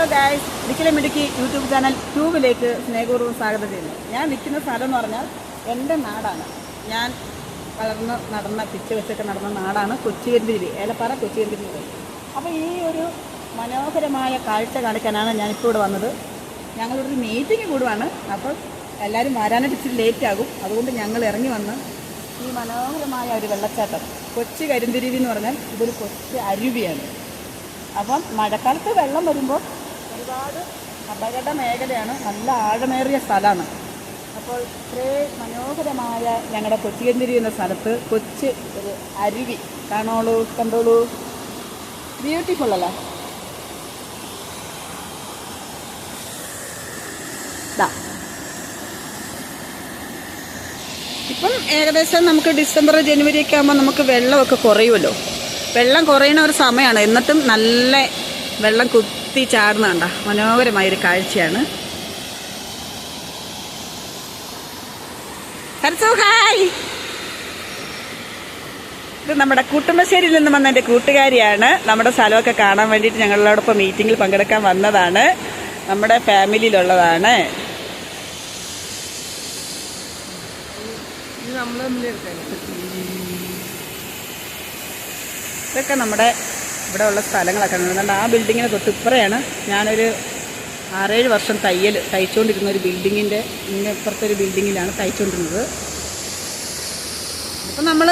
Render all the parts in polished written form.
Hello guys, മിടുക്കി YouTube channel ട്യൂബിലേക്ക് സ്നേഹപൂർവ്വം സ്വാഗതം ചെയ്യുന്നു. ഞാൻ നിൽക്കുന്ന സ്ഥലം എന്ന് പറഞ്ഞാൽ എൻ്റെ നാടാണ്. ഞാൻ വളർന്ന് നടന്ന പിച്ച് വെച്ചൊക്കെ നടന്ന നാടാണ് കൊച്ചുകരിന്തിരി, ഏലപ്പാറ കൊച്ചുകരിന്തിരി. അപ്പോൾ ഈ ഒരു മനോഹരമായ കാഴ്ച കാണിക്കാനാണ് ഞാനിപ്പോൾ ഇവിടെ വന്നത്. ഞങ്ങളൊരു മീറ്റിംഗ് കൂടുവാണ്. അപ്പോൾ എല്ലാവരും വരാനായിട്ട് ഇച്ചിരി ലേറ്റ് ആകും. അതുകൊണ്ട് ഞങ്ങൾ ഇറങ്ങി വന്ന് ഈ മനോഹരമായ ഒരു വെള്ളച്ചാട്ടം, കൊച്ചു കരിന്തിരിവി എന്ന് പറഞ്ഞാൽ ഇതൊരു കൊച്ചു അരുവിയാണ്. അപ്പം മഴക്കാലത്ത് വെള്ളം വരുമ്പോൾ ഒരുപാട് അപകട മേഖലയാണ്, നല്ല ആഴമേറിയ സ്ഥലമാണ്. അപ്പോൾ ഇത്രയും മനോഹരമായ ഞങ്ങളുടെ കൊച്ചുകരിന്തിരി എന്ന സ്ഥലത്ത് കൊച്ചു ഒരു അരുവി കണ്ടോളൂ. ബ്യൂട്ടിഫുൾ അല്ലേ? ഇപ്പം ഏകദേശം നമുക്ക് ഡിസംബർ ജനുവരി ഒക്കെ ആകുമ്പോൾ നമുക്ക് വെള്ളമൊക്കെ കുറയുമല്ലോ. വെള്ളം കുറയുന്ന ഒരു സമയമാണ്. എന്നിട്ടും നല്ല വെള്ളം കുത്തി ചാടുന്നുണ്ട മനോഹരമായൊരു കാഴ്ചയാണ്. ഹായ്, ഇത് നമ്മുടെ കുട്ടുമ്പശ്ശേരിയിൽ നിന്ന് വന്ന എൻ്റെ കൂട്ടുകാരിയാണ്. നമ്മുടെ സ്ഥലമൊക്കെ കാണാൻ വേണ്ടിയിട്ട് ഞങ്ങളോടൊപ്പം മീറ്റിങ്ങിൽ പങ്കെടുക്കാൻ വന്നതാണ്. നമ്മുടെ ഫാമിലിയിലുള്ളതാണ്. ഇതൊക്കെ നമ്മുടെ ഇവിടെ ഉള്ള സ്ഥലങ്ങളൊക്കെ ഉണ്ട്. ആ ബിൽഡിങ്ങിന് തൊട്ടിപ്പുറയാണ് ഞാനൊരു 6-7 വർഷം തയ്ച്ചുകൊണ്ടിരുന്ന ഒരു ബിൽഡിങ്ങിൻ്റെ ഇപ്പുറത്തൊരു ബിൽഡിങ്ങിലാണ് തയ്ച്ചുകൊണ്ടിരുന്നത്. അപ്പം നമ്മൾ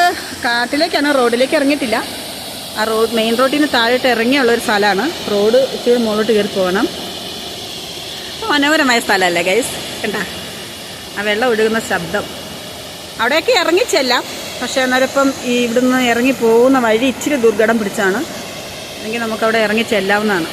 കാട്ടിലേക്കാണ്, റോഡിലേക്ക് ഇറങ്ങിയിട്ടില്ല. ആ മെയിൻ റോഡിന് താഴോട്ട് ഇറങ്ങിയുള്ളൊരു സ്ഥലമാണ്. റോഡ് ഇച്ചിരി മുകളിലോട്ട് കയറി പോകണം. മനോഹരമായ സ്ഥലമല്ലേ ഗൈസ്? കണ്ടാ ആ വെള്ളം ഒഴുകുന്ന ശബ്ദം. അവിടെയൊക്കെ ഇറങ്ങിച്ചെല്ലാം. പക്ഷേ അന്നേരപ്പം ഈ ഇവിടുന്ന് ഇറങ്ങി പോകുന്ന വഴി ഇച്ചിരി ദുർഘടം പിടിച്ചാണ്. അല്ലെങ്കിൽ നമുക്കവിടെ ഇറങ്ങി ചെല്ലാവുന്നതാണ്.